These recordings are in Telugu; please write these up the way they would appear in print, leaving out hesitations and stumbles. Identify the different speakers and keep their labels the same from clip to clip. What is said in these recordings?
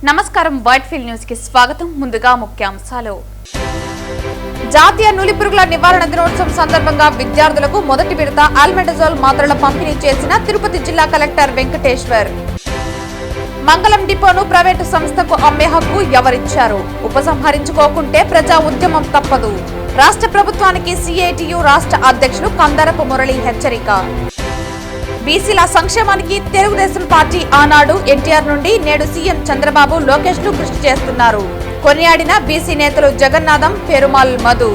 Speaker 1: నమస్కారం వైట్ఫీల్డ్ న్యూస్ కి స్వాగతం. ముందుగా ముఖ్యాంశాలు. జాతీయ నులిపురుగుల నివారణ దినోత్సవం సందర్భంగా విద్యార్థులకు మొదటి విడత ఆల్బెండజోల్ మాత్రల పంపిణీ చేసిన తిరుపతి జిల్లా కలెక్టర్ వెంకటేశ్వర్. మంగళం డిపోను ప్రైవేటు సంస్థకు అమ్మే హక్కు ఎవరిచ్చారు? ఉపసంహరించుకోకుంటే ప్రజా ఉద్యమం తప్పదు. రాష్ట్ర ప్రభుత్వానికి సిఐటియు రాష్ట్ర అధ్యక్షులు కందరపు మురళి హెచ్చరిక. బీసీల సంక్షేమానికి తెలుగుదేశం పార్టీ ఆనాడు ఎన్టీఆర్ నుండి నేడు సీఎం చంద్రబాబు లోకేష్లు కృషి చేస్తున్నారు. కొనియాడిన బీసీ నేతలు జగన్నాథం, పెరుమాల్ మధు.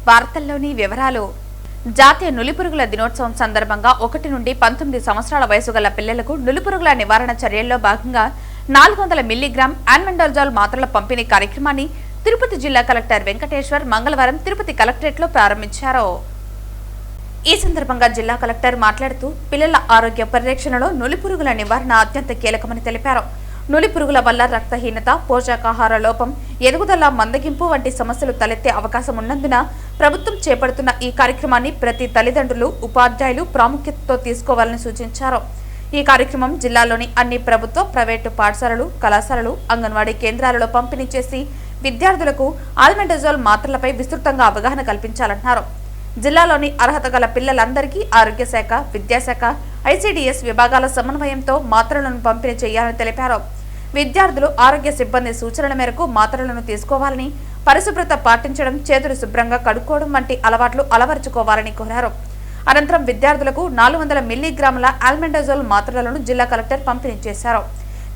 Speaker 1: వార్తల్లోని వివరాలు. జాతీయ నులిపురుగుల దినోత్సవం సందర్భంగా 1 నుండి 19 సంవత్సరాల వయసు గల పిల్లలకు నులిపురుగుల నివారణ చర్యల్లో భాగంగా 400 మిల్లీగ్రామ్ ఆల్బెండజోల్ మాత్రల పంపిణీ కార్యక్రమాన్ని తిరుపతి జిల్లా కలెక్టర్ వెంకటేశ్వర్ మంగళవారం తిరుపతి కలెక్టరేట్లో ప్రారంభించారు. ఈ సందర్భంగా జిల్లా కలెక్టర్ మాట్లాడుతూ పిల్లల ఆరోగ్య పరిరక్షణలో నులిపురుగుల నివారణ అత్యంత కీలకమని తెలిపారు. నులిపురుగుల వల్ల రక్తహీనత, పోషకాహార లోపం, ఎదుగుదల మందగింపు వంటి సమస్యలు తలెత్తే అవకాశం ఉన్నందున ప్రభుత్వం చేపడుతున్న ఈ కార్యక్రమాన్ని ప్రతి తల్లిదండ్రులు, ఉపాధ్యాయులు ప్రాముఖ్యతతో తీసుకోవాలని సూచించారు. ఈ కార్యక్రమం జిల్లాలోని అన్ని ప్రభుత్వ, ప్రైవేటు పాఠశాలలు, కళాశాలలు, అంగన్వాడీ కేంద్రాలలో పంపిణీ చేసి విద్యార్థులకు ఆల్బెండజోల్ మాత్రలపై విస్తృతంగా అవగాహన కల్పించాలన్నారు. జిల్లాలోని అర్హత గల పిల్లలందరికీ ఆరోగ్య శాఖ, విద్యాశాఖ, ఐసీడీఎస్ విభాగాల సమన్వయంతో మాత్రలను పంపిణీ చేయాలని తెలిపారు. విద్యార్థులు ఆరోగ్య సిబ్బంది సూచనల మేరకు మాత్రలను తీసుకోవాలని, పరిశుభ్రత పాటించడం, చేతులు శుభ్రంగా కడుక్కోవడం వంటి అలవాట్లు అలవరుచుకోవాలని కోరారు. అనంతరం విద్యార్థులకు 400 మిల్లీగ్రాముల ఆల్బెండజోల్ మాత్రలను జిల్లా కలెక్టర్ పంపిణీ చేశారు.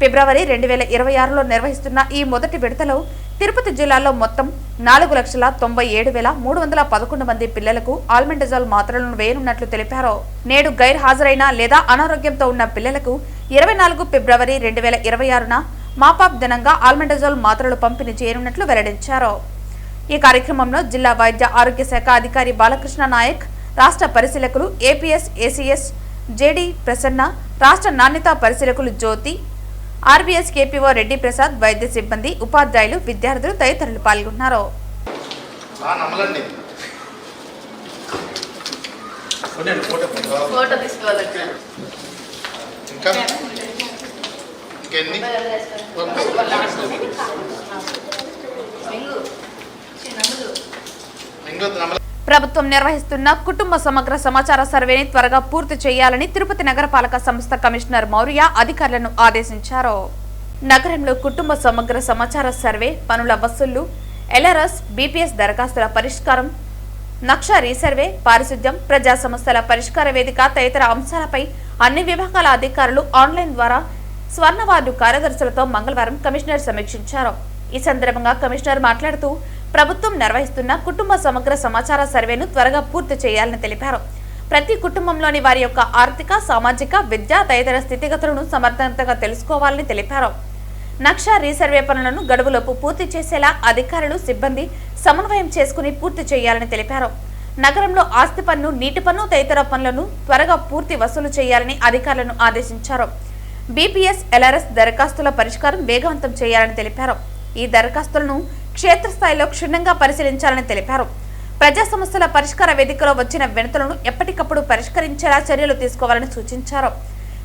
Speaker 1: ఫిబ్రవరి 2026లో నిర్వహిస్తున్న ఈ మొదటి విడతలో తిరుపతి జిల్లాలో మొత్తం 4,97,311 మంది పిల్లలకు ఆల్బెండజోల్ మాత్రలను వేయనున్నట్లు తెలిపారు. నేడు గైర్ హాజరైన లేదా అనారోగ్యంతో ఉన్న పిల్లలకు 24 ఫిబ్రవరి 2026న మాపాప్ దినంగా ఆల్బెండజోల్ మాత్రలు పంపిణీ చేయనున్నట్లు వెల్లడించారు. ఈ కార్యక్రమంలో జిల్లా వైద్య ఆరోగ్య శాఖ అధికారి బాలకృష్ణ నాయక్, రాష్ట్ర పరిశీలకులు ఏపీఎస్, ఏసీఎస్, జేడీ ప్రసన్న, రాష్ట్ర నాణ్యతా పరిశీలకులు జ్యోతి, ఆర్బీఎస్ కేపీఓ రెడ్డి ప్రసాద్, వైద్య సిబ్బంది, ఉపాధ్యాయులు, విద్యార్థులు తదితరులు పాల్గొన్నారు. ప్రభుత్వం నిర్వహిస్తున్న కుటుంబ సమగ్ర సమాచార సర్వేని త్వరగా పూర్తి చేయాలని తిరుపతి నగరపాలక సంస్థ కమిషనర్ మౌర్య అధికారులను ఆదేశించారు. నగరంలో కుటుంబ సమగ్ర సమాచార సర్వే, పనుల వసూళ్లు, ఎల్ఆర్ఎస్, బీపీఎస్ దరఖాస్తుల పరిష్కారం, నక్షా రీసర్వే, పారిశుద్ధ్యం, ప్రజా సమస్యల పరిష్కార వేదిక తదితర అంశాలపై అన్ని విభాగాల అధికారులు ఆన్లైన్ ద్వారా స్వర్ణ వార్డు కార్యదర్శులతో మంగళవారం కమిషనర్ సమీక్షించారు. ఈ సందర్భంగా కమిషనర్ మాట్లాడుతూ ప్రభుత్వం నిర్వహిస్తున్న కుటుంబ సమగ్ర సమాచార సర్వేను త్వరగా పూర్తి చేయాలని తెలిపారు. ప్రతి కుటుంబంలోని వారి యొక్క ఆర్థిక, సామాజిక, విద్యా తదితర స్థితిగతులను సమర్థవంతంగా తెలుసుకోవాలని తెలిపారు. నక్షా రీసర్వే పనులను గడువులోపు పూర్తి చేసేలా అధికారులు, సిబ్బంది సమన్వయం చేసుకుని పూర్తి చేయాలని తెలిపారు. నగరంలో ఆస్తి పన్ను, నీటి పన్ను తదితర పనులను త్వరగా పూర్తి వసూలు చేయాలని అధికారులను ఆదేశించారు. బీపీఎస్, ఎల్ఆర్ఎస్ దరఖాస్తుల పరిష్కారం వేగవంతం చేయాలని తెలిపారు. ఈ దరఖాస్తులను క్షేత్రస్థాయిలో క్షుణ్ణంగా పరిశీలించాలని తెలిపారు. ప్రజా సమస్యల పరిష్కార వేదికలో వచ్చిన వినతులను ఎప్పటికప్పుడు పరిష్కరించేలా చర్యలు తీసుకోవాలని సూచించారు.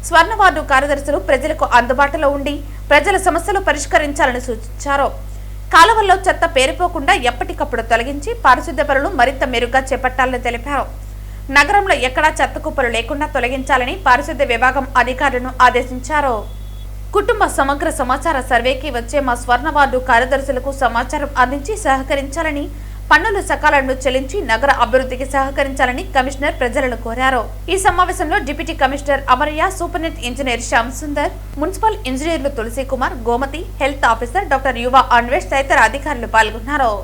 Speaker 1: స్వర్ణ వార్డు కార్యదర్శులు ప్రజలకు అందుబాటులో ఉండి ప్రజల సమస్యలు పరిష్కరించాలని సూచించారు. కాలువల్లో చెత్త పేరిపోకుండా ఎప్పటికప్పుడు తొలగించి పారిశుద్ధ్య పనులు మరింత మెరుగ్గా చేపట్టాలని తెలిపారు. నగరంలో ఎక్కడా చెత్త కుప్పలు లేకుండా తొలగించాలని పారిశుద్ధ్య విభాగం అధికారులను ఆదేశించారు. కుటుంబ సమగ్ర సమాచార సర్వేకి వచ్చే మా స్వర్ణ వార్డు కార్యదర్శులకు సమాచారం అందించి సహకరించాలని, పన్నులు సకాలంలో చెల్లించి నగర అభివృద్ధికి సహకరించాలని కమిషనర్ ప్రజలను కోరారు. ఈ సమావేశంలో deputy commissioner Amaraiah, superintendent engineer Shyam Sundar, municipal ఇంజనీర్లు Tulasi Kumar, Gomathi, health officer doctor Yuva Anvesh తదితర అధికారులు పాల్గొన్నారు.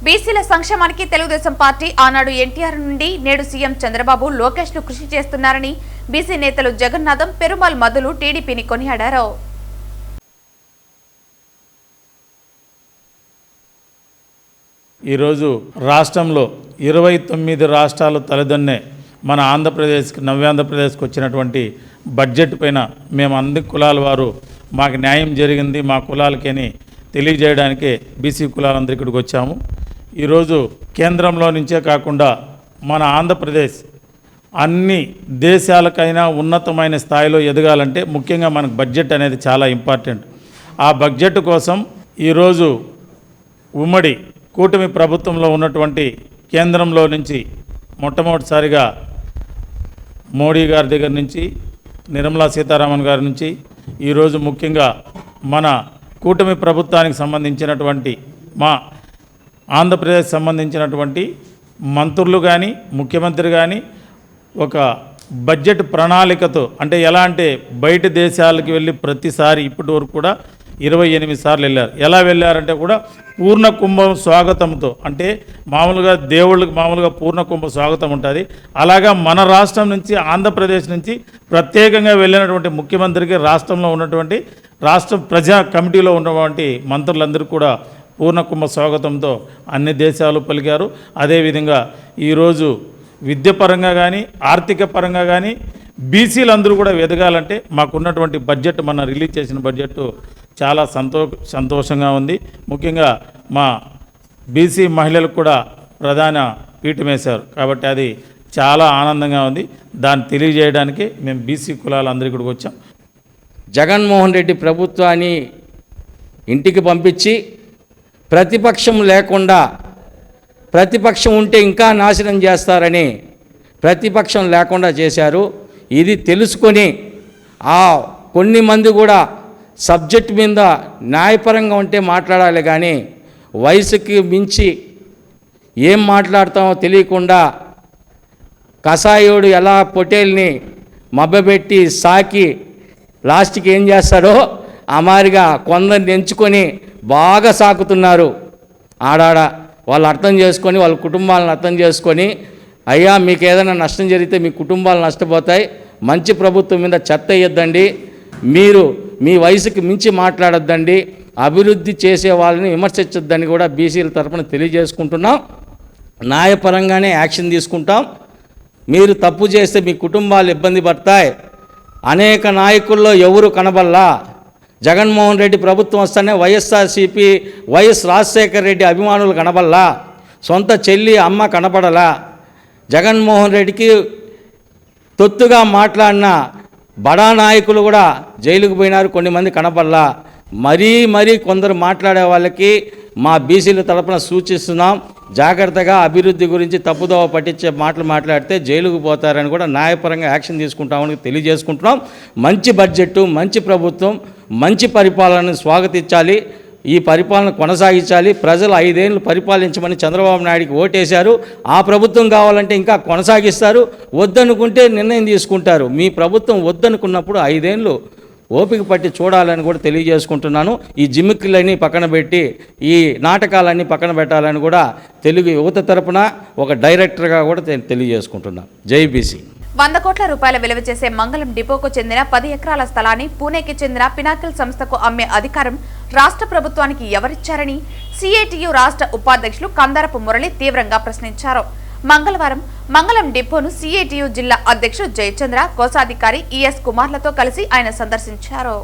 Speaker 1: బీసీల సంక్షేమానికి తెలుగుదేశం పార్టీ ఆనాడు ఎన్టీఆర్ నుండి నేడు సీఎం చంద్రబాబు లోకేష్లు కృషి చేస్తున్నారని బీసీ నేతలు జగన్నాథం, పెరుమాల్ మధులు టీడీపీని కొనియాడారు.
Speaker 2: ఈరోజు రాష్ట్రంలో 29 రాష్ట్రాలు తలదన్నే మన ఆంధ్రప్రదేశ్కి, నవ్యాంధ్రప్రదేశ్కి వచ్చినటువంటి బడ్జెట్ పైన మేము అన్ని కులాల వారు మాకు న్యాయం జరిగింది మా కులాలకని తెలియజేయడానికే బీసీ కులాలందరూ ఇక్కడికి వచ్చాము. ఈరోజు కేంద్రంలో నుంచే కాకుండా మన ఆంధ్రప్రదేశ్ అన్ని దేశాలకైనా ఉన్నతమైన స్థాయిలో ఎదగాలంటే ముఖ్యంగా మనకు బడ్జెట్ అనేది చాలా ఇంపార్టెంట్. ఆ బడ్జెట్ కోసం ఈరోజు ఉమ్మడి కూటమి ప్రభుత్వంలో ఉన్నటువంటి కేంద్రంలో నుంచి మొట్టమొదటిసారిగా మోడీ గారి దగ్గర నుంచి, నిర్మలా సీతారామన్ గారి నుంచి, ఈరోజు ముఖ్యంగా మన కూటమి ప్రభుత్వానికి సంబంధించినటువంటి మా ఆంధ్రప్రదేశ్ సంబంధించినటువంటి మంత్రులు కానీ, ముఖ్యమంత్రి కానీ ఒక బడ్జెట్ ప్రణాళికతో, అంటే ఎలా అంటే బయట దేశాలకు వెళ్ళి ప్రతిసారి ఇప్పటి వరకు కూడా 28 సార్లు వెళ్ళారు. ఎలా వెళ్ళారంటే కూడా పూర్ణ కుంభం స్వాగతంతో, అంటే మామూలుగా దేవుళ్ళకి మామూలుగా పూర్ణ కుంభ స్వాగతం ఉంటుంది. అలాగా మన రాష్ట్రం నుంచి, ఆంధ్రప్రదేశ్ నుంచి ప్రత్యేకంగా వెళ్ళినటువంటి ముఖ్యమంత్రికి రాష్ట్రంలో ఉన్నటువంటి రాష్ట్ర ప్రజా కమిటీలో ఉన్నటువంటి మంత్రులందరూ కూడా పూర్ణ కుంభ స్వాగతంతో అన్ని దేశాలు పలికారు. అదేవిధంగా ఈరోజు విద్యపరంగా కానీ, ఆర్థిక పరంగా కానీ బీసీలందరూ కూడా ఎదగాలంటే మాకున్నటువంటి బడ్జెట్, మన రిలీజ్ చేసిన బడ్జెట్ చాలా సంతోషంగా ఉంది. ముఖ్యంగా మా బీసీ మహిళలకు కూడా ప్రధాన పీఠం వేశారు కాబట్టి అది చాలా ఆనందంగా ఉంది. దాన్ని తెలియజేయడానికి మేము బీసీ కులాలందరూ ఇక్కడికి వచ్చాం.
Speaker 3: జగన్మోహన్ రెడ్డి ప్రభుత్వాన్ని ఇంటికి పంపించి ప్రతిపక్షం లేకుండా, ప్రతిపక్షం ఉంటే ఇంకా నాశనం చేస్తారని ప్రతిపక్షం లేకుండా చేశారు. ఇది తెలుసుకొని కొన్ని మంది కూడా సబ్జెక్ట్ మీద న్యాయపరంగా ఉంటే మాట్లాడాలి, కానీ వయసుకి మించి ఏం మాట్లాడతామో తెలియకుండా కసాయోడు ఎలా పొటేల్ని మభ్యపెట్టి సాకి లాస్ట్కి ఏం చేస్తాడో ఆ మాదిరిగా కొందరిని ఎంచుకొని బాగా సాకుతున్నారు. ఆడాడ వాళ్ళు అర్థం చేసుకొని, వాళ్ళ కుటుంబాలను అర్థం చేసుకొని, అయ్యా మీకు ఏదైనా నష్టం జరిగితే మీ కుటుంబాలు నష్టపోతాయి, మంచి ప్రభుత్వం మీద చెత్త వేయొద్దండి, మీరు మీ వయసుకి మించి మాట్లాడొద్దండి, అభివృద్ధి చేసే వాళ్ళని విమర్శించొద్దని కూడా బీసీల తరఫున తెలియజేసుకుంటున్నాం. న్యాయపరంగానే యాక్షన్ తీసుకుంటాం. మీరు తప్పు చేస్తే మీ కుటుంబాలు ఇబ్బంది పడతాయి. అనేక నాయకుల్లో ఎవరు కనబల్లా. జగన్మోహన్ రెడ్డి ప్రభుత్వం వస్తేనే వైఎస్ఆర్సీపీ వైఎస్ రాజశేఖర రెడ్డి అభిమానులు కనబల్లా, సొంత చెల్లి అమ్మ కనపడలా. జగన్మోహన్ రెడ్డికి తొత్తుగా మాట్లాడిన బడా నాయకులు కూడా జైలుకు పోయినారు, కొన్ని మంది కనపడలా. మరీ కొందరు మాట్లాడే వాళ్ళకి మా బీసీల తరపున సూచిస్తున్నాం, జాగ్రత్తగా అభివృద్ధి గురించి తప్పుదోవ పట్టించే మాటలు మాట్లాడితే జైలుకు పోతారని కూడా న్యాయపరంగా యాక్షన్ తీసుకుంటామని తెలియజేసుకుంటున్నాం. మంచి బడ్జెట్, మంచి ప్రభుత్వం, మంచి పరిపాలనను స్వాగతించాలి, ఈ పరిపాలన కొనసాగించాలి. ప్రజలు 5 ఏళ్ళు పరిపాలించమని చంద్రబాబు నాయుడికి ఓటేశారు. ఆ ప్రభుత్వం కావాలంటే ఇంకా కొనసాగిస్తారు, వద్దనుకుంటే నిర్ణయం తీసుకుంటారు. మీ ప్రభుత్వం వద్దనుకున్నప్పుడు 5 ఏళ్ళు ఓపిక పట్టి చూడాలని కూడా తెలియజేసుకుంటున్నాను. ఈ జిమ్మిక్కులన్నీ పక్కన పెట్టి ఈ నాటకాలన్నీ పక్కన పెట్టాలని కూడా తెలుగు యువత తరపున ఒక డైరెక్టర్గా కూడా తెలియజేసుకుంటున్నాను. జై బీసీ.
Speaker 1: 100 కోట్ల రూపాయల విలువ చేసే మంగళం డిపోకు చెందిన 10 ఎకరాల స్థలాన్ని పూణేకి చెందిన పినాకిల్ సంస్థకు అమ్మే అధికారం రాష్ట్ర ప్రభుత్వానికి ఎవరిచ్చారని సిఐటియు రాష్ట్ర ఉపాధ్యక్షులు కందారపు మురళి తీవ్రంగా ప్రశ్నించారు. మంగళవారం మంగళం డిపోను సిఐటియు జిల్లా అధ్యక్షుడు జయచంద్ర, కోశాధికారి ఈఎస్ కుమార్లతో కలిసి ఆయన సందర్శించారు.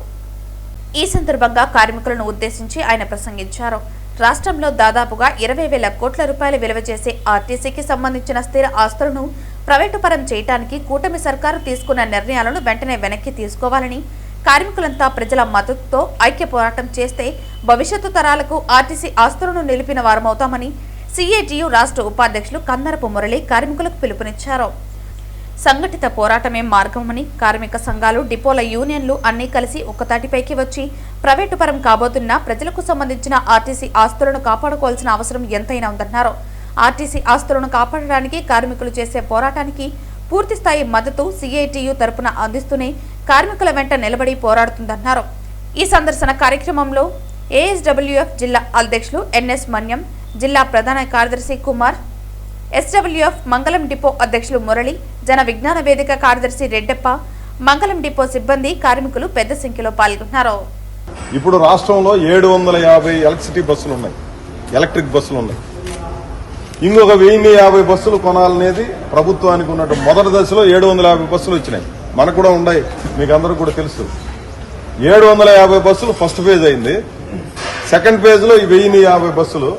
Speaker 1: ఈ సందర్భంగా కార్మికులను ఉద్దేశించి ఆయన ప్రసంగించారు. రాష్ట్రంలో దాదాపుగా 20,000 కోట్ల రూపాయల విలువ చేసే ఆర్టీసీకి సంబంధించిన స్థిర ఆస్తులను ప్రైవేటు పరం చేయడానికి కూటమి సర్కారు తీసుకున్న నిర్ణయాలను వెంటనే వెనక్కి తీసుకోవాలని, కార్మికులంతా ప్రజల మద్దతుతో ఐక్య పోరాటం చేస్తే భవిష్యత్తు తరాలకు ఆర్టీసీ ఆస్తులను నిలిపిన వారమవుతామని సిఐటియు రాష్ట్ర ఉపాధ్యక్షులు కందారపు మురళి కార్మికులకు పిలుపునిచ్చారు. సంఘటిత పోరాటమే మార్గమని, కార్మిక సంఘాలు, డిపోల యూనియన్లు అన్నీ కలిసి ఒక్కతాటిపైకి వచ్చి ప్రైవేటు పరం కాబోతున్న ప్రజలకు సంబంధించిన ఆర్టీసీ ఆస్తులను కాపాడుకోవాల్సిన అవసరం ఎంతైనా ఉందన్నారు. ఆర్టీసీ ఆస్తులను కాపాడడానికి కార్మికులు చేసే పోరాటానికి పూర్తిస్థాయి మద్దతు సిఐటియు తరపున అందిస్తూనే కార్మికుల వెంట నిలబడి పోరాడుతుందన్నారు. ఈ సందర్శన కార్యక్రమంలో ఏఎస్డబ్ల్యూఎఫ్ జిల్లా అధ్యక్షులు ఎన్ఎస్ మన్యం, జిల్లా ప్రధాన కార్యదర్శి కుమార్, ఎస్డబ్ల్యూఎఫ్ మంగళం డిపో అధ్యక్షులు మురళి, జన విజ్ఞాన వేదిక కార్యదర్శి రెడ్డప్ప, మంగళం డిపో సిబ్బంది, కార్మికులు పెద్ద సంఖ్యలో పాల్గొన్నారు.
Speaker 4: ఇప్పుడు రాష్ట్రంలో 750 ఎలక్ట్రిసిటీ బస్సులు ఉన్నాయి, ఎలక్ట్రిక్ బస్సులు ఉన్నాయి. ఇంకొక 1050 బస్సులు కొనాలనేది ప్రభుత్వానికి ఉన్నట్టు. మొదటి దశలో 750 బస్సులు వచ్చినాయి, మనకు కూడా ఉన్నాయి, మీకు అందరూ కూడా తెలుసు. 750 బస్సులు ఫస్ట్ ఫేజ్ అయింది. సెకండ్ ఫేజ్ లో 1050 బస్సులు.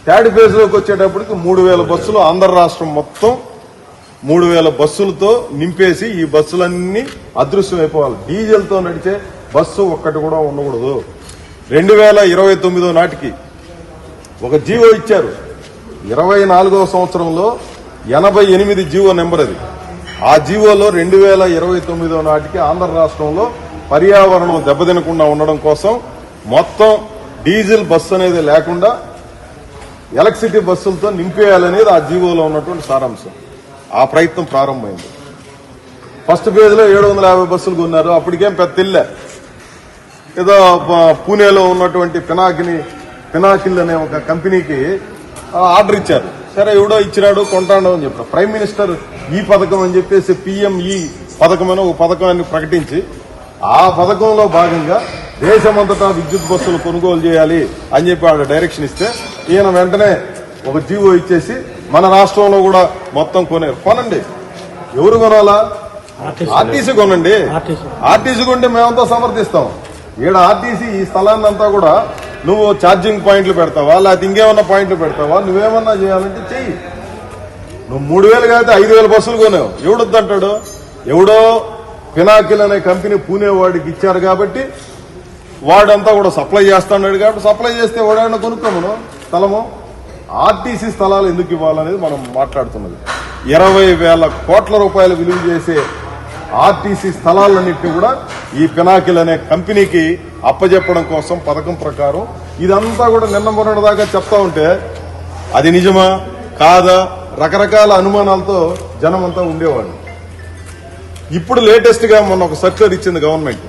Speaker 4: థర్డ్ ఫేజ్ లోకి వచ్చేటప్పటికి 3000 బస్సులు ఆంధ్ర రాష్ట్రం మొత్తం 3000 బస్సులతో నింపేసి ఈ బస్సులన్నీ అదృశ్యం అయిపోవాలి. డీజిల్తో నడిచే బస్సు ఒక్కటి కూడా ఉండకూడదు. 2029 నాటికి ఒక జీవో ఇచ్చారు. 24వ సంవత్సరంలో 88 జీవో నెంబర్ అది. ఆ జీవోలో 2029 నాటికి ఆంధ్ర రాష్ట్రంలో పర్యావరణం దెబ్బతినకుండా ఉండడం కోసం మొత్తం డీజిల్ బస్సు అనేది లేకుండా ఎలక్ట్రిసిటీ బస్సులతో నింపేయాలనేది ఆ జీవోలో ఉన్నటువంటి సారాంశం. ఆ ప్రయత్నం ప్రారంభమైంది. ఫస్ట్ ఫేజ్లో 750 బస్సులు కొన్నారు. అప్పటికేం పెద్ద తెల్లే, ఏదో పూణేలో ఉన్నటువంటి పినాకిల్ అనే ఒక కంపెనీకి ఆర్డర్ ఇచ్చారు. సరే ఎవడో ఇచ్చినాడు కొంటాడు అని చెప్పారు. ప్రైమ్ మినిస్టర్ ఈ పథకం అని చెప్పేసి పిఎంఈ పథకం అని ఒక పథకాన్ని ప్రకటించి ఆ పథకంలో భాగంగా దేశమంతటా విద్యుత్ బస్సులు కొనుగోలు చేయాలి అని చెప్పి ఆడ డైరెక్షన్ ఇస్తే ఈయన వెంటనే ఒక జీవో ఇచ్చేసి మన రాష్ట్రంలో కూడా మొత్తం కొనండి. ఎవరు కొనాలా? ఆర్టీసీ కొనండి. ఆర్టీసీ కొంటే మేమంతా సమర్థిస్తాం. ఈడ ఆర్టీసీ ఈ స్థలాన్ని అంతా కూడా నువ్వు ఛార్జింగ్ పాయింట్లు పెడతావా, లేకపోతే ఇంకేమన్నా పాయింట్లు పెడతావా, నువ్వేమన్నా చేయాలంటే చెయ్యి. నువ్వు 3000 కాదు 5000 బస్సులు కొనావు. ఎవడొద్దంటాడు? ఎవడో పినాకిల్ అనే కంపెనీ పూణే వాడికి ఇచ్చారు కాబట్టి వాడంతా కూడా సప్లై చేస్తున్నాడు కాబట్టి సప్లై చేస్తే వాడైనా కొనుక్కోమను స్థలము. ఆర్టీసీ స్థలాలు ఎందుకు ఇవ్వాలనేది మనం మాట్లాడుతున్నది. 20,000 కోట్ల రూపాయలు విలువ చేసే ఆర్టీసీ స్థలాలన్నింటినీ కూడా ఈ పినాకిల్ అనే కంపెనీకి అప్పజెప్పడం కోసం పథకం ప్రకారం ఇదంతా కూడా నిన్న మొన్నటి దాకా చెప్తా ఉంటే అది నిజమా కాదా రకరకాల అనుమానాలతో జనం అంతా ఉండేవాడు. ఇప్పుడు లేటెస్ట్ గా మొన్న ఒక సర్క్యులర్ ఇచ్చింది గవర్నమెంట్.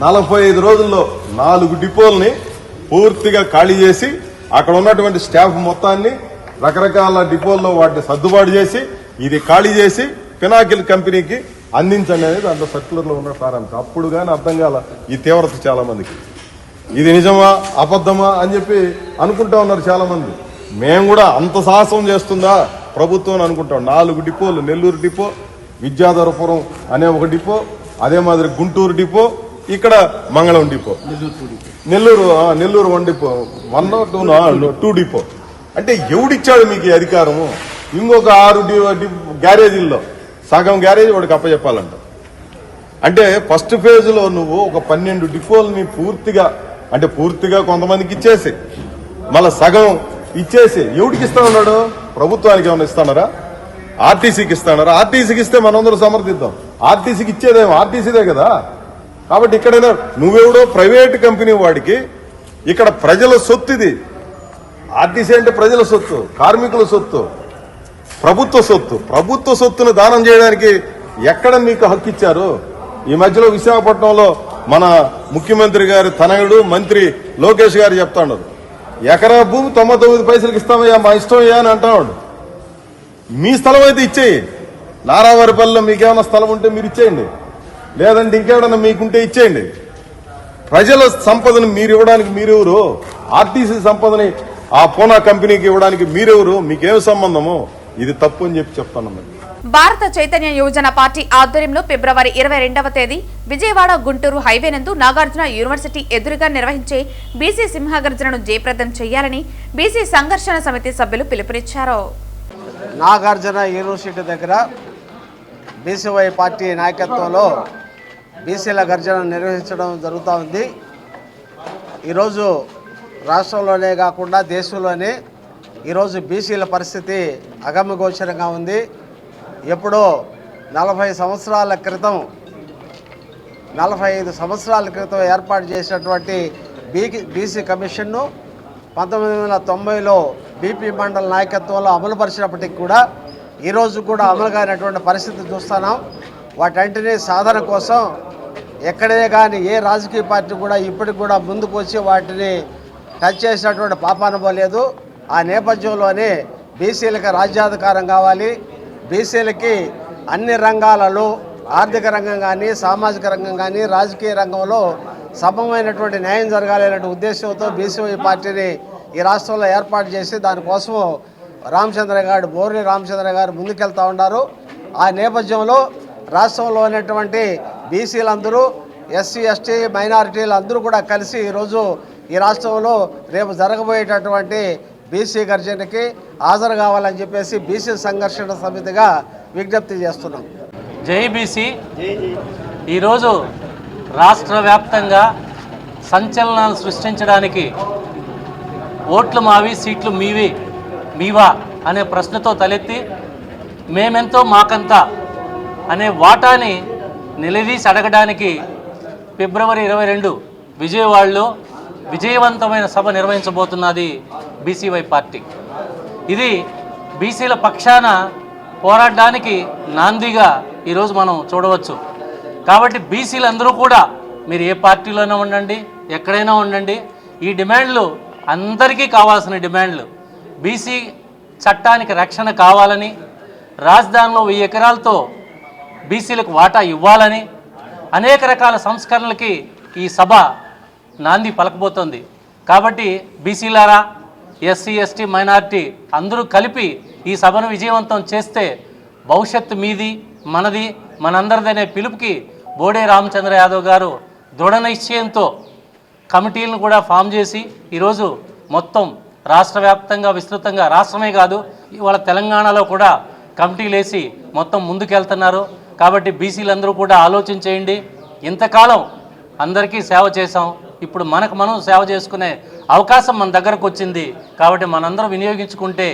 Speaker 4: 45 రోజుల్లో 4 డిపోల్ని పూర్తిగా ఖాళీ చేసి అక్కడ ఉన్నటువంటి స్టాఫ్ మొత్తాన్ని రకరకాల డిపోల్లో వాటిని సర్దుబాటు చేసి ఇది ఖాళీ చేసి పినాకిల్ కంపెనీకి అందించండి అనేది దాంట్లో సర్క్యులర్ లో ఉన్న సారాంశం. అప్పుడు కానీ అర్థం కాల ఈ తీవ్రత చాలా మందికి. ఇది నిజమా అబద్ధమా అని చెప్పి అనుకుంటా ఉన్నారు చాలా మంది. మేము కూడా అంత సాహసం చేస్తుందా ప్రభుత్వం అని అనుకుంటాం. 4 డిపోలు, నెల్లూరు డిపో, విద్యాధరపురం అనే ఒక డిపో, అదే మాదిరి గుంటూరు డిపో, ఇక్కడ మంగళం డిపో, నెల్లూరు 1 డిపో, 2 డిపో. అంటే ఎవడిచ్చాడు మీకు ఈ అధికారము? ఇంకొక 6 గ్యారేజీల్లో సగం గ్యారేజ్ వాడికి అప్పచెప్పాలంట. అంటే ఫస్ట్ ఫేజ్ లో నువ్వు ఒక 12 డిపోల్ని పూర్తిగా కొంతమందికి ఇచ్చేసి మళ్ళా సగం ఇచ్చేసి ఎవడికి ఇస్తా ఉన్నాడు? ప్రభుత్వానికి ఏమైనా ఇస్తాడారా? ఆర్టీసీకి ఇస్తాడారా? ఆర్టీసీకి ఇస్తే మనందరూ సమర్థిద్దాం. ఆర్టీసీకి ఇచ్చేదేమో ఆర్టీసీదే కదా. కాబట్టి ఇక్కడైనా నువ్వెవడో ప్రైవేట్ కంపెనీ వాడికి ఇక్కడ ప్రజల సొత్తు. ఇది ఆర్టీసీ అంటే ప్రజల సొత్తు, కార్మికుల సొత్తు, ప్రభుత్వ సొత్తును దానం చేయడానికి ఎక్కడ మీకు హక్కు ఇచ్చారు? ఈ మధ్యలో విశాఖపట్నంలో మన ముఖ్యమంత్రి గారి తనయుడు మంత్రి లోకేష్ గారు చెప్తాడు, ఎకరా భూమి 99 పైసలకి ఇస్తామయ్యా, మా ఇష్టమయ్యా అని అంటాడు. మీ స్థలం అయితే ఇచ్చేయి. నారావారిపల్లిలో మీకేమైనా స్థలం ఉంటే మీరు ఇచ్చేయండి, లేదంటే ఇంకేమైనా మీకుంటే ఇచ్చేయండి. ప్రజల సంపదను మీరు ఇవ్వడానికి మీరెవరు? ఆర్టీసీ సంపదని ఆ పూనా కంపెనీకి ఇవ్వడానికి మీరెవరు? మీకేం సంబంధము? ఇది తప్పు అని చెప్తాను.
Speaker 1: భారత చైతన్య యువజన పార్టీ ఆధ్వర్యంలో ఫిబ్రవరి 22వ తేదీ విజయవాడ గుంటూరు హైవే నందు నాగార్జున యూనివర్సిటీ ఎదురుగా నిర్వహించే బీసీ సింహగర్జనను జయప్రదం చేయాలని బీసీ సంఘర్షణ సమితి సభ్యులు పిలుపునిచ్చారు.
Speaker 5: నాగార్జున యూనివర్సిటీ దగ్గర బీసీవై పార్టీ నాయకత్వంలో బీసీల గర్జన నిర్వహించడం జరుగుతూ ఉంది. ఈరోజు రాష్ట్రంలోనే కాకుండా దేశంలోనే ఈరోజు బీసీల పరిస్థితి అగమ్యగోచరంగా ఉంది. ఎప్పుడో 45 సంవత్సరాల క్రితం 45 సంవత్సరాల క్రితం ఏర్పాటు చేసినటువంటి బీసీ కమిషన్ను 1990లో బీపీ మండల నాయకత్వంలో అమలుపరిచినప్పటికీ కూడా ఈరోజు కూడా అమలు కానటువంటి పరిస్థితి చూస్తున్నాం. వాటంటిని సాధన కోసం ఎక్కడే కానీ ఏ రాజకీయ పార్టీ కూడా ఇప్పటికి కూడా ముందుకు వచ్చి వాటిని టచ్ చేసినటువంటి పాపాన పోలేదు. ఆ నేపథ్యంలోనే బీసీలకు రాజ్యాధికారం కావాలి, బీసీలకి అన్ని రంగాలలో ఆర్థిక రంగం కానీ, సామాజిక రంగం కానీ, రాజకీయ రంగంలో సమమైనటువంటి న్యాయం జరగాలనే ఉద్దేశంతో బీసీవై పార్టీని ఈ రాష్ట్రంలో ఏర్పాటు చేసి దానికోసం బోర్ని రామచంద్ర గారు ముందుకెళ్తూ ఉన్నారు. ఆ నేపథ్యంలో రాష్ట్రంలో ఉన్నటువంటి బీసీలందరూ, ఎస్సీ ఎస్టీ మైనారిటీలు అందరూ కూడా కలిసి ఈరోజు ఈ రాష్ట్రంలో రేపు జరగబోయేటటువంటి బీసీ గర్జనకి హాజరు కావాలని చెప్పేసి బీసీ సంఘర్షణ సమితిగా విజ్ఞప్తి చేస్తున్నాం.
Speaker 6: జై బీసీ. ఈరోజు రాష్ట్ర వ్యాప్తంగా సంచలనాలు సృష్టించడానికి ఓట్లు మావి సీట్లు మీవా అనే ప్రశ్నతో తలెత్తి మేమెంతో మాకంతా అనే వాటాని నిలదీసి అడగడానికి ఫిబ్రవరి 22 విజయవాడలో విజయవంతమైన సభ నిర్వహించబోతున్నది బీసీవై పార్టీ. ఇది బీసీల పక్షాన పోరాడడానికి నాందిగా ఈరోజు మనం చూడవచ్చు. కాబట్టి బీసీలందరూ కూడా మీరు ఏ పార్టీలోనే ఉండండి, ఎక్కడైనా ఉండండి, ఈ డిమాండ్లు అందరికీ కావాల్సిన డిమాండ్లు. బీసీ చట్టానికి రక్షణ కావాలని, రాజధానిలో 1000 ఎకరాలతో బీసీలకు వాటా ఇవ్వాలని, అనేక రకాల సంస్కరణలకి ఈ సభ నాంది పలకబోతోంది. కాబట్టి బీసీలారా, ఎస్సీ ఎస్టీ మైనారిటీ అందరూ కలిపి ఈ సభను విజయవంతం చేస్తే భవిష్యత్తు మీది మనది మనందరిదనే పిలుపుకి బోడే రామచంద్ర యాదవ్ గారు దృఢ నిశ్చయంతో కమిటీలను కూడా ఫామ్ చేసి ఈరోజు మొత్తం రాష్ట్ర వ్యాప్తంగా విస్తృతంగా, రాష్ట్రమే కాదు ఇవాళ తెలంగాణలో కూడా కమిటీలు వేసి మొత్తం ముందుకెళ్తున్నారు. కాబట్టి బీసీలందరూ కూడా ఆలోచించేయండి. ఇంతకాలం అందరికీ సేవ చేశాం, ఇప్పుడు మనకు మనం సేవ చేసుకునే అవకాశం మన దగ్గరకు వచ్చింది. కాబట్టి మనందరం వినియోగించుకుంటే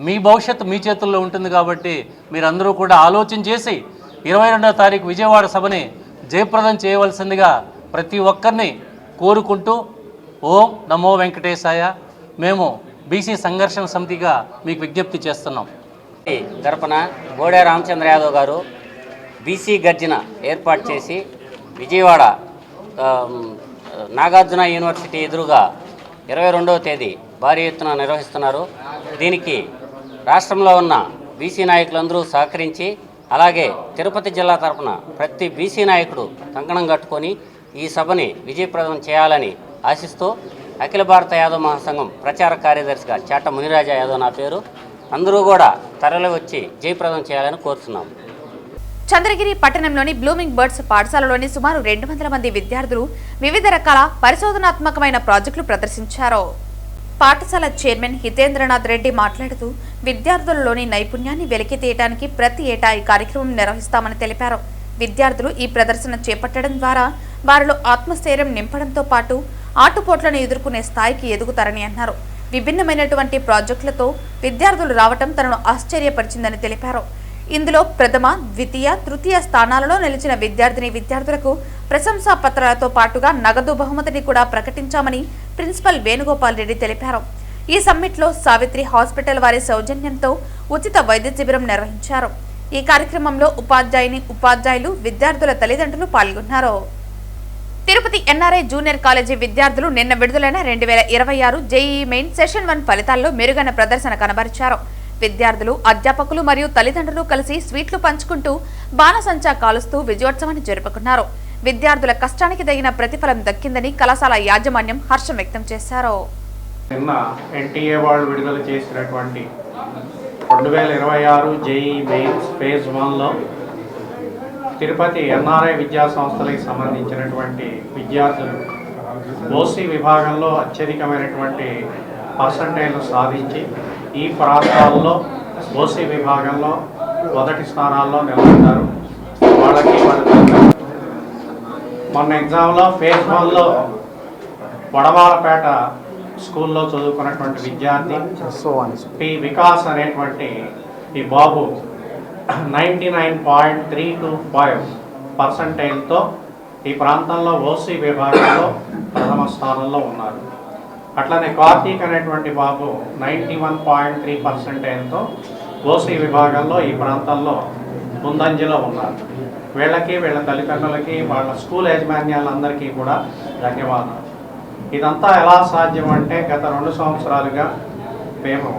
Speaker 6: మీ భవిష్యత్తు మీ చేతుల్లో ఉంటుంది. కాబట్టి మీరందరూ కూడా ఆలోచన చేసి 22వ తారీఖు విజయవాడ సభని జయప్రదం చేయవలసిందిగా ప్రతి ఒక్కరిని కోరుకుంటూ ఓం నమో వెంకటేశాయ మేము బీసీ సంఘర్షణ సమితిగా మీకు విజ్ఞప్తి చేస్తున్నాం.
Speaker 7: తరపున బోడే రామచంద్ర యాదవ్ గారు బీసీ గర్జన ఏర్పాటు చేసి విజయవాడ నాగార్జున యూనివర్సిటీ ఎదురుగా 22వ తేదీ భారీ ఎత్తున నిర్వహిస్తున్నారు. దీనికి రాష్ట్రంలో ఉన్న బీసీ నాయకులందరూ సహకరించి, అలాగే తిరుపతి జిల్లా తరపున ప్రతి బీసీ నాయకుడు కంకణం కట్టుకొని ఈ సభని విజయప్రదం చేయాలని ఆశిస్తూ అఖిల భారత యాదవ్ మహాసంఘం ప్రచార కార్యదర్శిగా చాట మునిరాజా యాదవ్ నా పేరు. అందరూ కూడా తరలి వచ్చి జయప్రదం చేయాలని కోరుతున్నాం.
Speaker 1: చంద్రగిరి పట్టణంలోని బ్లూమింగ్ బర్డ్స్ పాఠశాలలోని సుమారు 200 మంది విద్యార్థులు వివిధ రకాల పరిశోధనాత్మకమైన ప్రాజెక్టులు ప్రదర్శించారు. పాఠశాల చైర్మన్ హితేంద్రనాథ్ రెడ్డి మాట్లాడుతూ విద్యార్థులలోని నైపుణ్యాన్ని వెలికితీయడానికి ప్రతి ఏటా ఈ కార్యక్రమం నిర్వహిస్తామని తెలిపారు. విద్యార్థులు ఈ ప్రదర్శన చేపట్టడం ద్వారా వారిలో ఆత్మస్థైర్యం నింపడంతో పాటు ఆటుపోట్లను ఎదుర్కొనే స్థాయికి ఎదుగుతారని అన్నారు. విభిన్నమైనటువంటి ప్రాజెక్టులతో విద్యార్థులు రావటం తనను ఆశ్చర్యపరిచిందని తెలిపారు. ఇందులో ప్రథమ, ద్వితీయ, తృతీయ స్థానాలలో నిలిచిన విద్యార్థులకు ప్రశంసా పత్రాలతో పాటుగా నగదు బహుమతిని కూడా ప్రకటించామని ప్రిన్సిపల్ వేణుగోపాల్ రెడ్డి తెలిపారు. ఈ సమ్మిట్లో సావిత్రి హాస్పిటల్ వారి సౌజన్యంతో ఉచిత వైద్య శిబిరం నిర్వహించారు. ఈ కార్యక్రమంలో ఉపాధ్యాయులు, విద్యార్థుల తల్లిదండ్రులు పాల్గొన్నారు. తిరుపతి ఎన్ఆర్ఐ జూనియర్ కాలేజీ విద్యార్థులు నిన్న విడుదలైన 2026 జేఈఈ మెయిన్ సెషన్ 1 ఫలితాల్లో మెరుగైన ప్రదర్శన కనబరిచారు. విద్యార్థులు, అధ్యాపకులు మరియు తల్లిదండ్రులు కలిసి స్వీట్లు పంచుకుంటూ బాణసంచా కాలుస్తూ విజయోత్సవాన్ని జరుపుకున్నారు. విద్యార్థుల కష్టానికి తగిన ప్రతిఫలం దక్కిందని కళాశాల యాజమాన్యం హర్షం వ్యక్తం చేశారు.
Speaker 8: నిన్న ఎన్టీఏ వాళ్ళు విడుదల చేసినటువంటి 2026 జేఈఈ మెయిన్స్ ఫేజ్ 1లో తిరుపతి ఎన్ఆర్ఐ విద్యా సంస్థలకు సంబంధించినటువంటి విద్యార్థులు ఓసీ విభాగంలో అత్యధికమైనటువంటి పర్సంటేజ్లు సాధించి ఈ ప్రాంతాల్లో ఓసీ విభాగంలో మొదటి స్థానాల్లో నిలబడ్డారు. వాళ్ళకి మొన్న ఎగ్జామ్లో ఫేజ్ 1లో వడవాలపేట స్కూల్లో చదువుకున్నటువంటి విద్యార్థి పి వికాస్ అనేటువంటి ఈ బాబు 99.325 పర్సంటేజ్తో ఈ ప్రాంతంలో ఓసీ విభాగంలో ప్రథమ స్థానంలో ఉన్నారు. అట్లనే కార్తీక్ అనేటువంటి బాబు 91.3%తో ఓసీ విభాగంలో ఈ ప్రాంతంలో ముందంజలో ఉన్నారు. వీళ్ళకి, వీళ్ళ తల్లిదండ్రులకి, వాళ్ళ స్కూల్ యాజమాన్యాలందరికీ కూడా ధన్యవాదాలు. ఇదంతా ఎలా సాధ్యం అంటే గత 2 సంవత్సరాలుగా మేము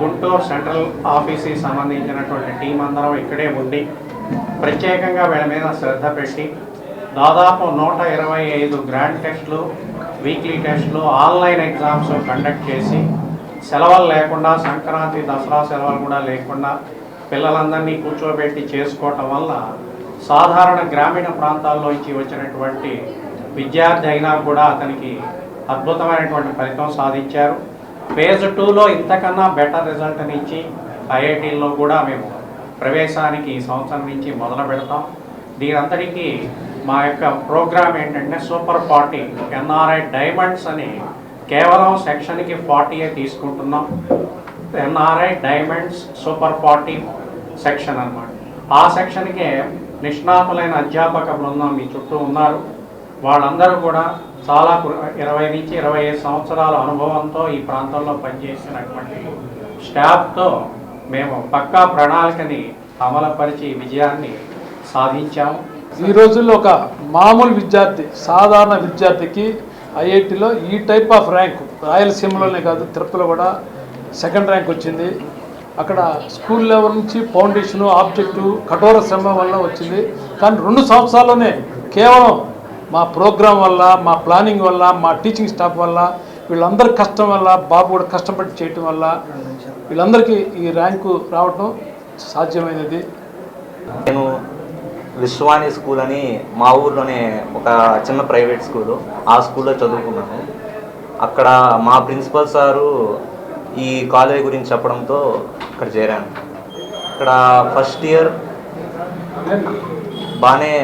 Speaker 8: గుంటూరు సెంట్రల్ ఆఫీస్కి సంబంధించినటువంటి టీం అందరం ఇక్కడే ఉండి ప్రత్యేకంగా వీళ్ళ మీద శ్రద్ధ పెట్టి దాదాపు 125 గ్రాండ్ టెస్టులు, వీక్లీ టెస్టులు, ఆన్లైన్ ఎగ్జామ్స్ కండక్ట్ చేసి సెలవులు లేకుండా, సంక్రాంతి, దసరా సెలవులు కూడా లేకుండా పిల్లలందరినీ కూర్చోబెట్టి చేసుకోవటం వల్ల సాధారణ గ్రామీణ ప్రాంతాల్లోంచి వచ్చినటువంటి విద్యార్థి అయినా కూడా అతనికి అద్భుతమైనటువంటి ఫలితం సాధించారు. ఫేజ్ 2లో ఇంతకన్నా బెటర్ రిజల్ట్ని ఇచ్చి ఐఐటీల్లో కూడా మేము ప్రవేశానికి ఈ సంవత్సరం నుంచి మొదలు పెడతాం. దీని అంతటికీ మా యొక్క ప్రోగ్రామ్ ఏంటంటే సూపర్ 40 ఎన్ఆర్ఐ డైమండ్స్ అని కేవలం సెక్షన్కి 40 తీసుకుంటున్నాం. ఎన్ఆర్ఐ డైమండ్స్ సూపర్ 40 సెక్షన్ అన్నమాట. ఆ సెక్షన్కే నిష్ణాతులైన అధ్యాపక బృందం మీ చుట్టూ ఉన్నారు. వాళ్ళందరూ కూడా చాలా 20 నుంచి 25 సంవత్సరాల అనుభవంతో ఈ ప్రాంతంలో పనిచేసినటువంటి స్టాఫ్తో మేము పక్కా ప్రణాళికని అమలుపరిచి విజయాన్ని సాధించాము.
Speaker 9: ఈ రోజుల్లో ఒక మామూలు విద్యార్థి, సాధారణ విద్యార్థికి ఐఐటిలో ఈ టైప్ ఆఫ్ ర్యాంక్ రాయలసీమలోనే కాదు తిరుపతిలో కూడా 2nd ర్యాంక్ వచ్చింది. అక్కడ స్కూల్ లెవెల్ నుంచి ఫౌండేషను ఆబ్జెక్టివ్ కఠోర శ్రమ వల్ల వచ్చింది. కానీ 2 సంవత్సరాల్లోనే కేవలం మా ప్రోగ్రాం వల్ల, మా ప్లానింగ్ వల్ల, మా టీచింగ్ స్టాఫ్ వల్ల, వీళ్ళందరి కష్టం వల్ల, బాబు కూడా కష్టపడి చేయటం వల్ల వీళ్ళందరికీ ఈ ర్యాంకు రావటం సాధ్యమైనది.
Speaker 10: నేను విశ్వాని స్కూల్ అని మా ఊర్లోనే ఒక చిన్న ప్రైవేట్ స్కూలు, ఆ స్కూల్లో చదువుకున్నాను. అక్కడ మా ప్రిన్సిపల్ సారు ఈ కాలేజ్ గురించి చెప్పడంతో ఇక్కడ చేరాను. ఇక్కడ ఫస్ట్ ఇయర్ బాగానే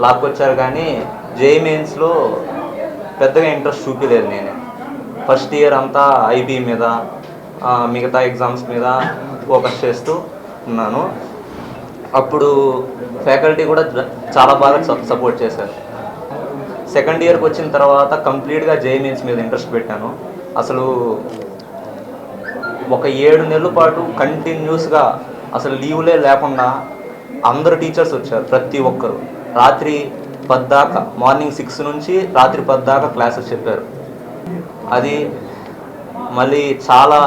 Speaker 10: లాక్కొచ్చారు, కానీ జేఈఈ మెయిన్స్లో పెద్దగా ఇంట్రెస్ట్ చూపించలేదు. నేను ఫస్ట్ ఇయర్ అంతా ఐబీ మీద మిగతా ఎగ్జామ్స్ మీద ఫోకస్ చేస్తూ ఉన్నాను. అప్పుడు ఫ్యాకల్టీ కూడా చాలా బాగా సపోర్ట్ చేశారు. సెకండ్ ఇయర్కి వచ్చిన తర్వాత కంప్లీట్గా జేఈఈ మెయిన్స్ మీద ఇంట్రెస్ట్ పెట్టాను. అసలు ఒక 7 నెలల పాటు కంటిన్యూస్గా అసలు లీవ్లే లేకుండా అందరు టీచర్స్ వచ్చారు. ప్రతి ఒక్కరు రాత్రి 10 దాకా, మార్నింగ్ 6 నుంచి రాత్రి 10 దాకా క్లాసెస్ చెప్పారు. అది మళ్ళీ చాలా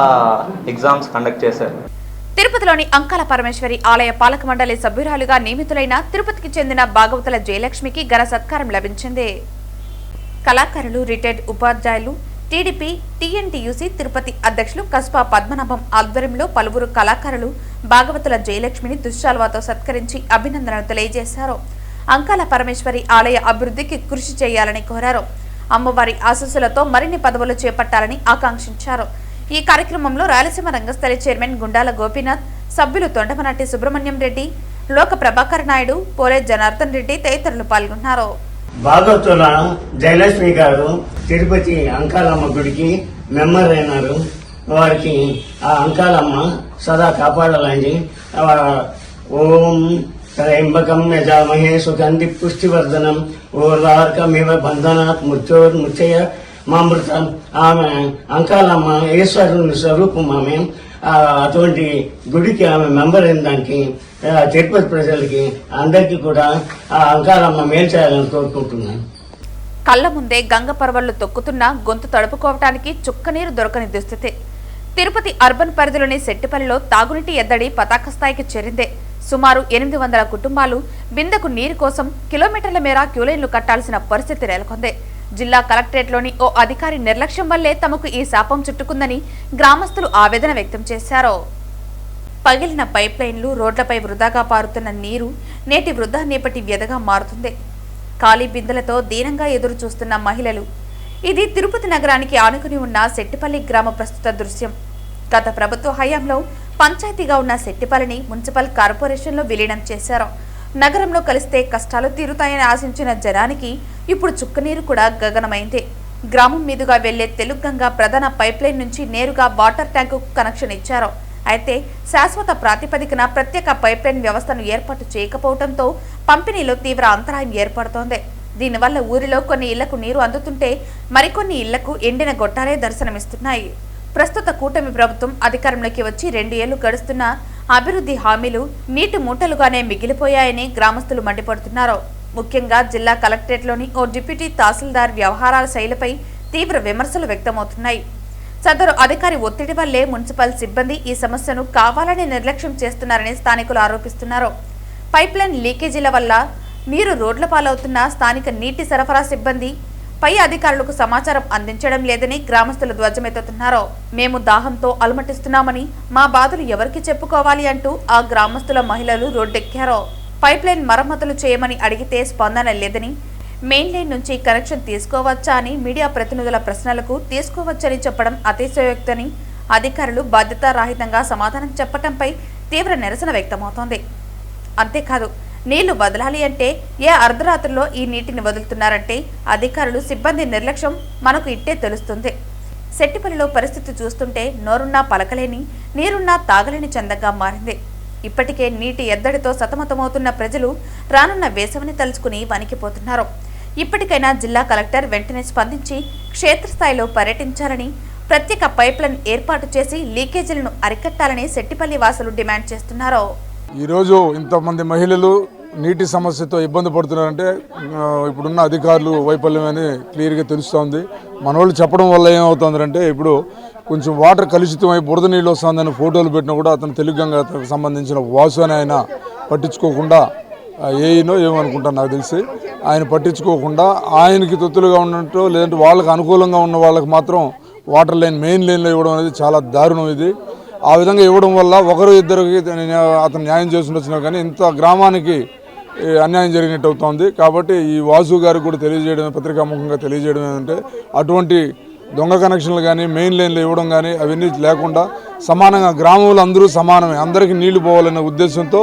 Speaker 10: ఎగ్జామ్స్ కండక్ట్ చేశారు.
Speaker 1: తిరుపతిలోని అంకాల పరమేశ్వరి ఆలయ పాలక మండలి సభ్యురాలుగా నియమితులైన తిరుపతికి చెందిన భాగవతుల జయలక్ష్మికి ఘన సత్కారం లభించింది. కళాకారులు, రిటైర్డ్ ఉపాధ్యాయులు, టీడీపీ టీఎన్టీయూసీ తిరుపతి అధ్యక్షులు కస్బా పద్మనాభం ఆధ్వర్యంలో పలువురు కళాకారులు భాగవతుల జయలక్ష్మిని దుశ్శాల్వాతో సత్కరించి అభినందనలు తెలియజేశారు. అంకాల పరమేశ్వరి ఆలయ అభివృద్ధికి కృషి చేయాలని కోరారు. అమ్మవారి ఆశీస్సులతో మరిన్ని పదవులు చేపట్టాలని ఆకాంక్షించారు. ఈ కార్యక్రమంలో రాయలసీమ రంగస్థలి చైర్మన్ గుండాల గోపీనాథ్, సభ్యులు తొండమనట్టి సుబ్రహ్మణ్యం రెడ్డి, లోక ప్రభాకర్ నాయుడు, పోలే జనార్దన్ రెడ్డి తదితరులు పాల్గొన్నారు.
Speaker 11: భాగవతుల జయలక్ష్మి గారు తిరుపతి అంకాలమ్మ గుడికి మెంబర్ అయినారు. వారికి ఆ అంకాలమ్మ సదా కాపాడాలని ఓం త్రయంబకం యజామహే సుగంధి పుష్టివర్ధనం ఓర్వార్కమివ బంధనాత్ ముచ్చయ మామృతం. ఆమె అంకాలమ్మ ఈశ్వరుని స్వరూపం. ఆమె అటువంటి గుడికి ఆమె మెంబర్ అయిన దానికి తిరుపతి ప్రజలకి అందరికీ కూడా ఆ అంకాలమ్మ మేలు చేయాలని కోరుకుంటున్నాను.
Speaker 1: కళ్ల ముందే గంగ పర్వళ్లు తొక్కుతున్నా గొంతు తడుపుకోవటానికి చుక్కనీరు దొరకని దుస్థితి. తిరుపతి అర్బన్ పరిధిలోని సెట్టిపల్లిలో తాగునీటి ఎద్దడి పతాక స్థాయికి చేరిందే. సుమారు 800 కుటుంబాలు బిందెకు నీరు కోసం కిలోమీటర్ల మేర క్యూలైన్లు కట్టాల్సిన పరిస్థితి నెలకొంది. జిల్లా కలెక్టరేట్లోని ఓ అధికారి నిర్లక్ష్యం వల్లే తమకు ఈ శాపం చుట్టుకుందని గ్రామస్తులు ఆవేదన వ్యక్తం చేశారు. పగిలిన పైప్ లైన్లు, రోడ్లపై వృధాగా పారుతున్న నీరు నేటి వృధా నేపటి వ్యధగా మారుతుంది. ఖాళీ బిందెలతో దీనంగా ఎదురు చూస్తున్న మహిళలు. ఇది తిరుపతి నగరానికి ఆనుకుని ఉన్న సెట్టిపల్లి గ్రామ ప్రస్తుత దృశ్యం. గత ప్రభుత్వ హయాంలో పంచాయతీగా ఉన్న సెట్టిపల్లిని మున్సిపల్ కార్పొరేషన్లో విలీనం చేశారు. నగరంలో కలిస్తే కష్టాలు తీరుతాయని ఆశించిన జనానికి ఇప్పుడు చుక్కనీరు కూడా గగనమైంది. గ్రామం మీదుగా వెళ్లే తెలుగంగా ప్రధాన పైప్ లైన్ నుంచి నేరుగా వాటర్ ట్యాంకు కనెక్షన్ ఇచ్చారు. అయితే శాశ్వత ప్రాతిపదికన ప్రత్యేక పైప్ లైన్ వ్యవస్థను ఏర్పాటు చేయకపోవడంతో పంపిణీలో తీవ్ర అంతరాయం ఏర్పడుతోంది. దీనివల్ల ఊరిలో కొన్ని ఇళ్లకు నీరు అందుతుంటే మరికొన్ని ఇళ్లకు ఎండిన గొట్టాలే దర్శనమిస్తున్నాయి. ప్రస్తుత కూటమి ప్రభుత్వం అధికారంలోకి వచ్చి 2 ఏళ్లు గడుస్తున్నా అభివృద్ధి హామీలు నీటి మూటలుగానే మిగిలిపోయాయని గ్రామస్తులు మండిపడుతున్నారు. ముఖ్యంగా జిల్లా కలెక్టరేట్లోని ఓ డిప్యూటీ తహసీల్దార్ వ్యవహారాల శైలిపై తీవ్ర విమర్శలు వ్యక్తమవుతున్నాయి. సదరు అధికారి ఒత్తిడి వల్లే మున్సిపల్ సిబ్బంది ఈ సమస్యను కావాలని నిర్లక్ష్యం చేస్తున్నారని స్థానికులు ఆరోపిస్తున్నారు. పైప్లైన్ లీకేజీల వల్ల నీరు రోడ్ల పాలవుతున్న స్థానిక నీటి సరఫరా సిబ్బంది పై అధికారులకు సమాచారం అందించడం లేదని గ్రామస్తులు ధ్వజమెత్తుతున్నారు. మేము దాహంతో అలమటిస్తున్నామని, మా బాధలు ఎవరికి చెప్పుకోవాలి అంటూ ఆ గ్రామస్తుల మహిళలు రోడ్డెక్కారు. పైప్లైన్ మరమ్మతులు చేయమని అడిగితే స్పందన లేదని, మెయిన్ లైన్ నుంచి కనెక్షన్ తీసుకోవచ్చా అని మీడియా ప్రతినిధుల ప్రశ్నలకు తీసుకోవచ్చని చెప్పడం అతిశయోక్తని అధికారులు బాధ్యతారాహితంగా సమాధానం చెప్పడంపై తీవ్ర నిరసన వ్యక్తమవుతోంది. అంతేకాదు నీళ్లు వదలాలి అంటే ఏ అర్ధరాత్రిలో ఈ నీటిని వదులుతున్నారంటే అధికారులు సిబ్బంది నిర్లక్ష్యం మనకు ఇట్టే తెలుస్తుంది. సెట్టిపల్లిలో పరిస్థితి చూస్తుంటే నోరున్నా పలకలేని నీరున్నా తాగలేని చందంగా మారింది. ఇప్పటికే నీటి ఎద్దడితో సతమతమవుతున్న ప్రజలు రానున్న వేసవిని తలుచుకుని వణికిపోతున్నారు. ఇప్పటికైనా జిల్లా కలెక్టర్ వెంటనే స్పందించి క్షేత్రస్థాయిలో పర్యటించాలని, ప్రత్యేక పైప్లైన్ ఏర్పాటు చేసి లీకేజీలను అరికట్టాలని సెట్టిపల్లి వాసులు డిమాండ్ చేస్తున్నారు.
Speaker 12: ఈరోజు ఇంతమంది మహిళలు నీటి సమస్యతో ఇబ్బంది పడుతున్నారంటే ఇప్పుడున్న అధికారులు వైఫల్యం అని క్లియర్గా తెలుస్తోంది. మన వాళ్ళు చెప్పడం వల్ల ఏమవుతుందంటే ఇప్పుడు కొంచెం వాటర్ కలుషితమై బురద నీళ్ళు వస్తుందని ఫోటోలు పెట్టినా కూడా అతను తెలుగుగంగకు సంబంధించిన వాసు అని ఆయన పట్టించుకోకుండా ఏనో ఏమనుకుంటాను నాకు తెలిసి ఆయన పట్టించుకోకుండా ఆయనకి తొత్తులుగా ఉన్నట్టు లేదంటే వాళ్ళకి అనుకూలంగా ఉన్న వాళ్ళకి మాత్రం వాటర్ లైన్ మెయిన్ లైన్లో ఇవ్వడం అనేది చాలా దారుణం. ఇది ఆ విధంగా ఇవ్వడం వల్ల ఒకరు ఇద్దరికి అతను న్యాయం చేస్తుండొచ్చినా కానీ ఇంత గ్రామానికి అన్యాయం జరిగినట్టు అవుతోంది. కాబట్టి ఈ వాసు గారికి కూడా తెలియజేయడం, పత్రికాముఖంగా తెలియజేయడం ఏంటంటే అటువంటి దొంగ కనెక్షన్లు కానీ మెయిన్ లైన్లు ఇవ్వడం కానీ అవన్నీ లేకుండా సమానంగా గ్రామంలో అందరూ సమానమే, అందరికీ నీళ్లు పోవాలనే ఉద్దేశంతో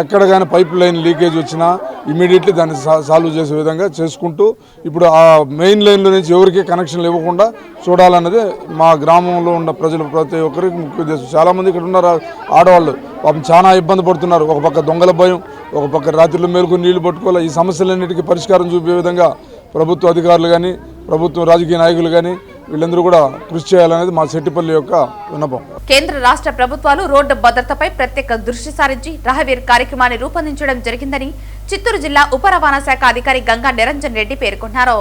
Speaker 12: ఎక్కడ కానీ పైప్ లైన్ లీకేజ్ వచ్చినా ఇమీడియట్లీ దాన్ని సాల్వ్ చేసే విధంగా చేసుకుంటూ ఇప్పుడు ఆ మెయిన్ లైన్లో నుంచి ఎవరికి కనెక్షన్లు ఇవ్వకుండా చూడాలన్నది మా గ్రామంలో ఉన్న ప్రజలు ప్రతి ఒక్కరికి ముఖ్య ఉద్దేశం. చాలామంది ఇక్కడ ఉన్నారు ఆడవాళ్ళు పాపం చాలా ఇబ్బంది పడుతున్నారు. ఒక పక్క దొంగల భయం, ఒక పక్క రాత్రిలో మేలుకొని నీళ్లు పట్టుకోవాలి. ఈ సమస్యలన్నిటికీ పరిష్కారం చూపే విధంగా ప్రభుత్వ అధికారులు కానీ ప్రభుత్వ రాజకీయ నాయకులు కానీ వీళ్ళందరూ కూడా కృషి చేయాలనేది మా సెట్టిపల్లి యొక్క విన్నపం.
Speaker 1: కేంద్ర రాష్ట్ర ప్రభుత్వాలు రోడ్డు భద్రతపై ప్రత్యేక దృష్టి సారించి రహవీర్ కార్యక్రమాన్ని రూపొందించడం జరిగిందని చిత్తూరు జిల్లా ఉప రవాణా శాఖ అధికారి గంగా నిరంజన్ రెడ్డి పేర్కొన్నారు.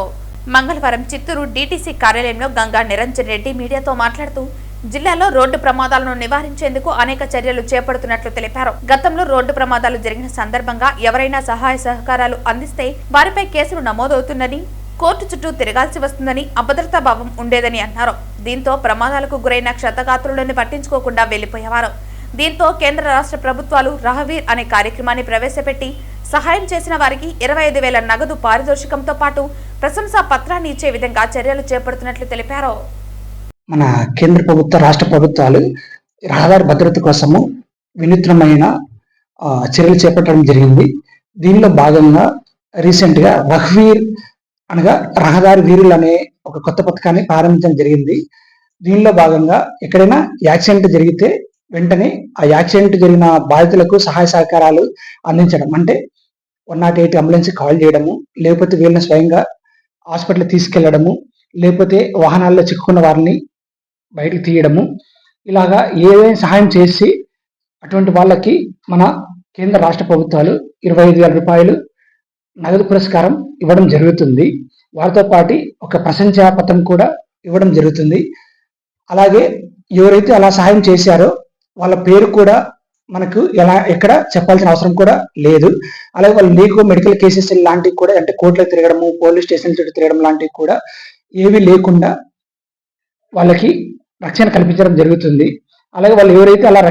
Speaker 1: మంగళవారం చిత్తూరు డీటీసీ కార్యాలయంలో గంగా నిరంజన్ రెడ్డి మీడియాతో మాట్లాడుతూ జిల్లాలో రోడ్డు ప్రమాదాలను నివారించేందుకు అనేక చర్యలు చేపడుతున్నట్లు తెలిపారు. గతంలో రోడ్డు ప్రమాదాలు జరిగిన సందర్భంగా ఎవరైనా సహాయ సహకారాలు అందిస్తే వారిపై కేసులు నమోదవుతుందని, కోర్టు చుట్టూ తిరగాల్సి వస్తుందని అభద్రతా భావం ఉండేదని అన్నారు. దీంతో ప్రమాదాలకు గురైన క్షతగాత్రులను పట్టించుకోకుండా వెళ్లిపోయేవారు. దీంతో కేంద్ర రాష్ట్ర ప్రభుత్వాలు రహవీర్ అనే కార్యక్రమాన్ని ప్రవేశపెట్టి సహాయం చేసిన వారికి 25,000 నగదు పారితోషికంతో పాటు ప్రశంసా పత్రాన్ని ఇచ్చే విధంగా చర్యలు చేపడుతున్నట్లు తెలిపారు.
Speaker 13: మన కేంద్ర ప్రభుత్వ రాష్ట్ర ప్రభుత్వాలు రహదారి భద్రత కోసము వినూత్నమైన చర్యలు చేపట్టడం జరిగింది. దీనిలో భాగంగా రీసెంట్ గా రహవీర్ అనగా రహదారి వీరులు అనే ఒక కొత్త పథకాన్ని ప్రారంభించడం జరిగింది. దీనిలో భాగంగా ఎక్కడైనా యాక్సిడెంట్ జరిగితే వెంటనే ఆ యాక్సిడెంట్ జరిగిన బాధితులకు సహాయ సహకారాలు అందించడం, అంటే 108 అంబులెన్స్ కాల్ చేయడము, లేకపోతే వీళ్ళని స్వయంగా హాస్పిటల్ తీసుకెళ్లడము, లేకపోతే వాహనాల్లో చిక్కుకున్న వారిని బయటకు తీయడము, ఇలాగా ఏదైనా సహాయం చేసి అటువంటి వాళ్ళకి మన కేంద్ర రాష్ట్ర ప్రభుత్వాలు 25,000 రూపాయలు నగదు పురస్కారం ఇవ్వడం జరుగుతుంది. వారితో పాటు ఒక ప్రశంసా పత్రం కూడా ఇవ్వడం జరుగుతుంది. అలాగే ఎవరైతే అలా సహాయం చేశారో వాళ్ళ పేరు కూడా మనకు ఎక్కడ చెప్పాల్సిన అవసరం కూడా లేదు. అలాగే వాళ్ళు లీగల్ మెడికల్ కేసెస్ లాంటివి కూడా, అంటే కోర్టులో తిరగడము, పోలీస్ స్టేషన్ చుట్టూ తిరగడం లాంటివి కూడా ఏవి లేకుండా వాళ్ళకి రక్షణ కల్పించడం జరుగుతుంది. అలాగే వాళ్ళు ఎవరైతే అలా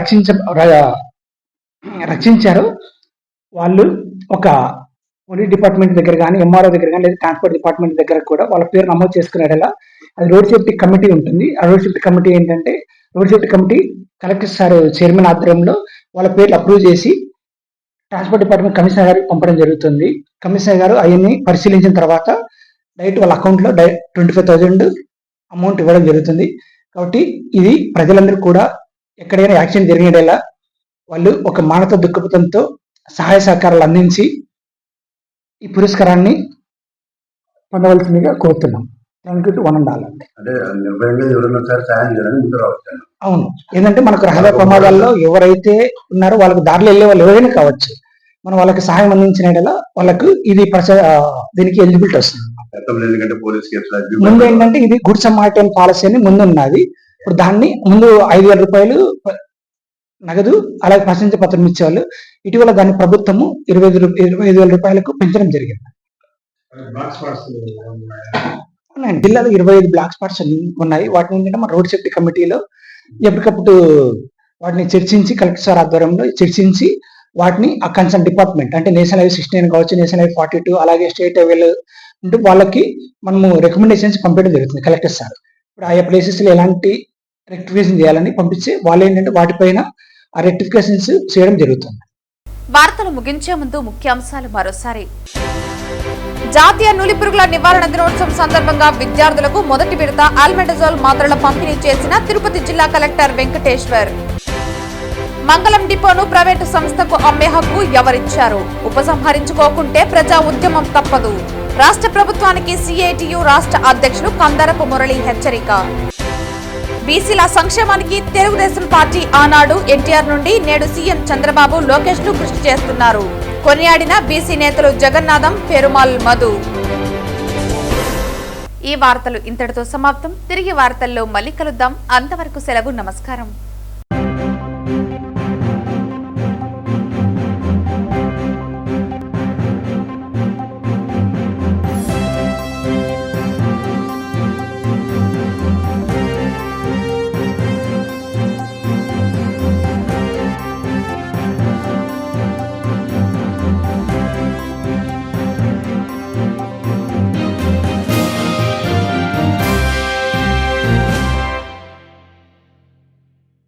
Speaker 13: రక్షించారో వాళ్ళు ఒక పోలీస్ డిపార్ట్మెంట్ దగ్గర కానీ, ఎంఆర్ఓ దగ్గర కానీ, లేదా ట్రాన్స్పోర్ట్ డిపార్ట్మెంట్ దగ్గర కూడా వాళ్ళ పేరు నమోదు చేసుకునేలా అది రోడ్ సేఫ్టీ కమిటీ ఉంటుంది. ఆ రోడ్ సేఫ్టీ కమిటీ ఏంటంటే, road safety committee collector sir chairman ఆధ్వర్యంలో వాళ్ళ పేర్లు అప్రూవ్ చేసి ట్రాన్స్పోర్ట్ డిపార్ట్మెంట్ కమిషనర్ గారికి పంపడం జరుగుతుంది. కమిషనర్ గారు అవన్నీ పరిశీలించిన తర్వాత డైరెక్ట్ వాళ్ళ అకౌంట్లో 25,000 అమౌంట్ ఇవ్వడం జరుగుతుంది. కాబట్టి ఇది ప్రజలందరూ కూడా ఎక్కడైనా యాక్సిడెంట్ జరిగేలా వాళ్ళు ఒక మానవత దృక్పథంతో సహాయ సహకారాలు అందించి ఈ పురస్కారాన్ని పొందవలసిందిగా కోరుతున్నాం. Thank you to one and all. అవును, ఏంటంటే మనకు రహదారి ప్రమాదాల్లో ఎవరైతే ఉన్నారో వాళ్ళకి దారిలో వెళ్ళే వాళ్ళు ఎవరైనా కావచ్చు, మనం వాళ్ళకి సహాయం అందించిన వాళ్ళకు ఇది దీనికి ఎలిజిబిలిటీ వస్తుంది. ముందు ఏంటంటే ఇది గుడ్స్ మార్టైన్ పాలసీ అని ముందు ఉన్నది. ఇప్పుడు దాన్ని ముందు 5,000 రూపాయలు నగదు అలాగే ప్రశంసా పత్రం ఇచ్చేవాళ్ళు. ఇటీవల దాని ప్రభుత్వము 25,000 రూపాయలకు పెంచడం జరిగింది. జిల్లాలో 25 బ్లాక్ స్పాట్స్ ఉన్నాయి. వాటిని ఏంటంటే మన రోడ్ సేఫ్టీ కమిటీలో ఎప్పటికప్పుడు వాటిని చర్చించి, కలెక్టర్ సార్ ఆధ్వర్యంలో చర్చించి వాటిని ఆ కన్సర్న్ డిపార్ట్మెంట్, అంటే నేషనల్ హైవే 69 కావచ్చు, నేషనల్ హైవే 42, అలాగే స్టేట్ హైవేలు ఉంటూ వాళ్ళకి మనము రికమెండేషన్స్ పంపించడం జరుగుతుంది కలెక్టర్ సార్. ఇప్పుడు ఆయా ప్లేసెస్లో ఎలాంటి రెక్టిఫికేషన్ చేయాలని పంపించి వాళ్ళు ఏంటంటే వాటిపైన ఆ రెక్టిఫికేషన్స్ చేయడం జరుగుతుంది.
Speaker 1: వార్తలు ముగించే ముందు ముఖ్యాంశాలు మరోసారి. జాతీయ నులిపురుగుల నివారణ దినోత్సవం సందర్భంగా విద్యార్థులకు మొదటి విడత ఆల్బెండజోల్ మాత్రల పంపిణీ చేసిన తిరుపతి జిల్లా కలెక్టర్ వెంకటేశ్వర్. మంగళం డిపోను ప్రైవేటు సంస్థకు అమ్మే హక్కు ఎవరిచ్చారు? ఉపసంహరించుకోకుంటే ప్రజా ఉద్యమం తప్పదు. రాష్ట్ర ప్రభుత్వానికి సిఐటియు రాష్ట్ర అధ్యక్షులు కందరపు మురళి హెచ్చరిక. బీసీల సంక్షేమానికి తెలుగుదేశం పార్టీ ఆనాడు ఎన్టీఆర్ నుండి నేడు సీఎం చంద్రబాబు లోకేష్ లు కృషి చేస్తున్నారు. కొనియాడిన బీసీ నేతలు జగన్నాథం, పెరుమాల్ మధు. ఈ వార్తలు ఇంతటితో సమాప్తం. తిరిగి వార్తల్లో మళ్ళీ కలుద్దాం. అంతవరకు సెలవు. నమస్కారం.